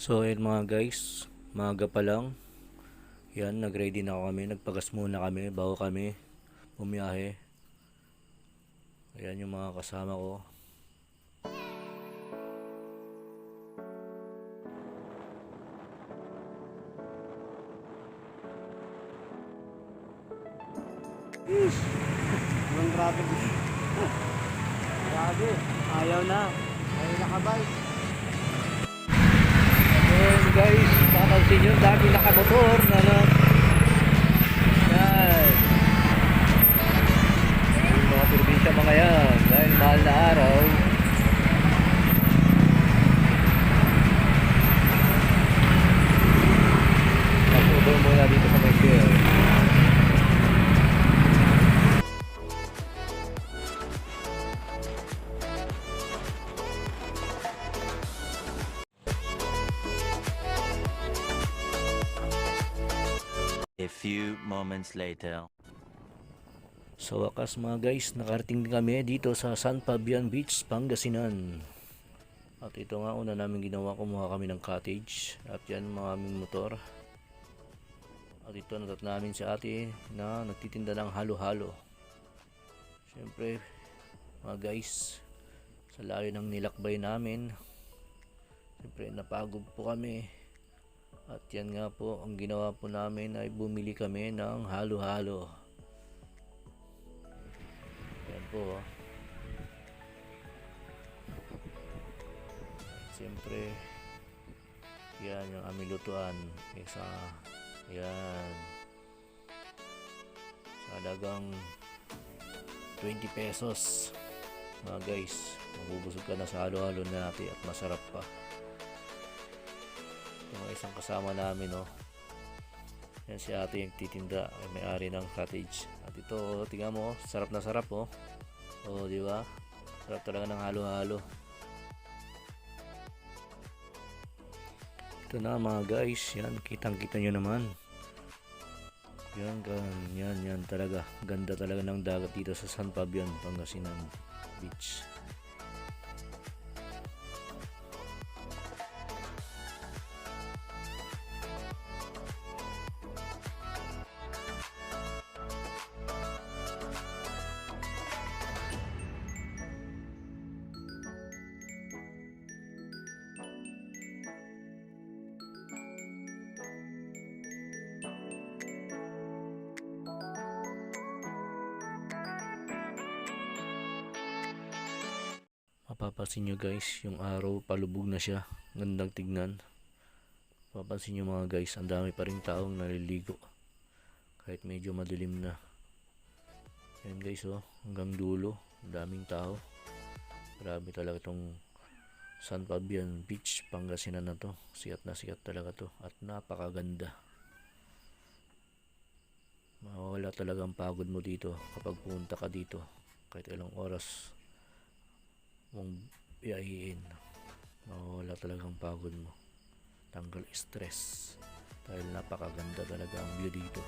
So ayun mga guys, maaga pa lang. Yan, nag-ready na kami. Nagpagas muna kami bago kami bumiyahe. Ayan yung mga kasama ko. Ibang traffic. Grabe. Ayaw na. Ayaw na kabay. Ayan guys, papansin nyo, dami nakamotor na lang. Yan. Yung mga probinsya mga yan, dahil mahal na araw. Nag-over muna dito sa may pier. A few moments later. Sa wakas mga guys, nakarating kami dito sa San Fabian Beach, Pangasinan. At ito nga una namin ginawa, kumuha kami ng cottage. At yan mga aming motor. At ito natat namin si ate na nagtitinda ng halo-halo. Siyempre mga guys, sa layo ng nilakbay namin, siyempre napagod po kami. At yan nga po, ang ginawa po namin ay bumili kami ng halo-halo. Yan po. Siyempre, yan yung aming lutuan. Isa, yan. Sa halagang 20 pesos. Mga guys, mabubusog ka na sa halo-halo natin at masarap pa. Yung isang kasama namin, oh. Yan si ate yung titinda, ay may-ari ng cottage. At ito, tingnan mo, sarap na sarap, oh. Oh, di ba? Sarap talaga ng halo-halo. Ito na mga guys, yan, kitang-kita nyo naman. Yan talaga. Ganda talaga ng dagat dito sa San Fabian, Pangasinan Beach. Mapapansin nyo guys, yung araw palubog na siya, gandang tignan. Mapapansin nyo mga guys, ang dami pa rin taong naliligo kahit medyo madilim na. Yan guys, oh, hanggang dulo, daming tao. Grabe talaga tong San Fabian Beach, Pangasinan na to. Sikat na sikat talaga to at napakaganda. Mawawala talaga ang pagod mo dito kapag pumunta ka dito. Kahit ilang oras mong biyahiin, mawawala talagang pagod mo, tanggal stress dahil napakaganda talaga ang view dito.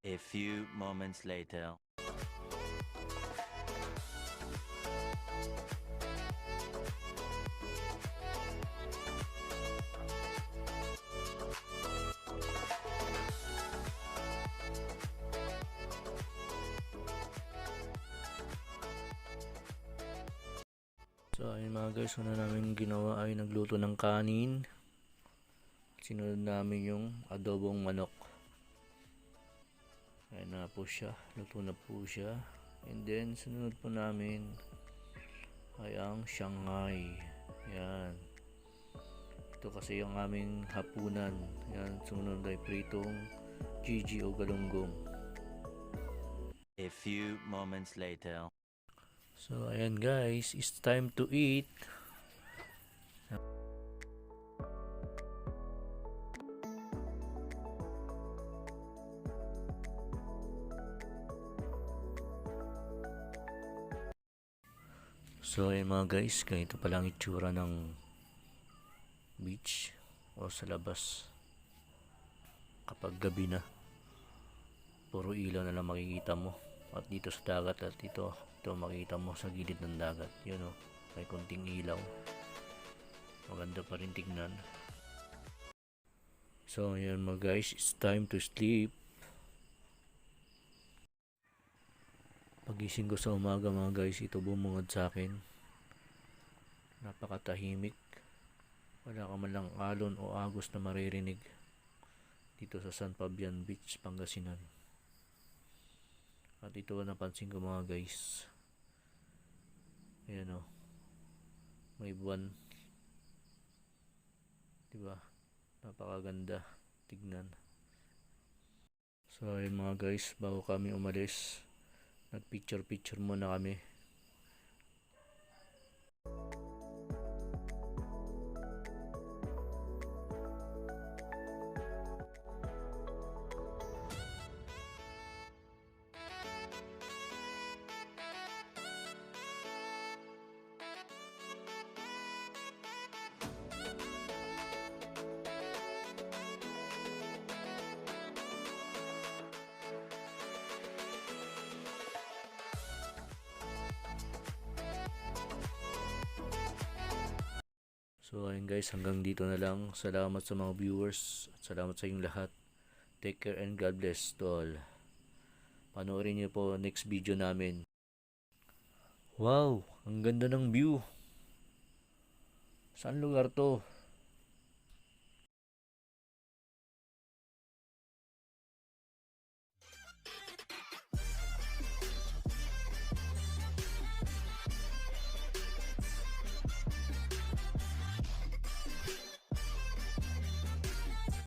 A few moments later. So ayun mga guys, una namin ginawa ay nagluto ng kanin. Sinunod namin yung adobong manok. Ayan na po siya, luto na po siya. And then sunod po namin ay ang Shanghai. Yan. Ito kasi yung aming hapunan. Yan, sumunod ay pritong Gigi o galunggong. A few moments later. So ayan guys, it's time to eat. So ayan mga guys, ganito pala ang itsura ng beach o sa labas kapag gabi na. Puro ilaw na lang makikita mo. At dito sa dagat at ito makikita mo sa gilid ng dagat. Yun o, may konting ilaw. Maganda pa rin tignan. So ayan mga guys, it's time to sleep. Pagising ko sa umaga mga guys, ito bumungad sa akin. Napakatahimik. Wala ka man lang alon o agos na maririnig dito sa San Fabian Beach, Pangasinan. At ito napansin ko mga guys. Ayan o. May buwan. Diba? Napakaganda tignan. So ayun mga guys, bago kami umalis, nagpicture muna kami. So ayun guys, hanggang dito na lang. Salamat sa mga viewers at salamat sa inyong lahat. Take care and God bless to all. Panoorin niyo po next video namin. Wow, ang ganda ng view. Saan lugar to?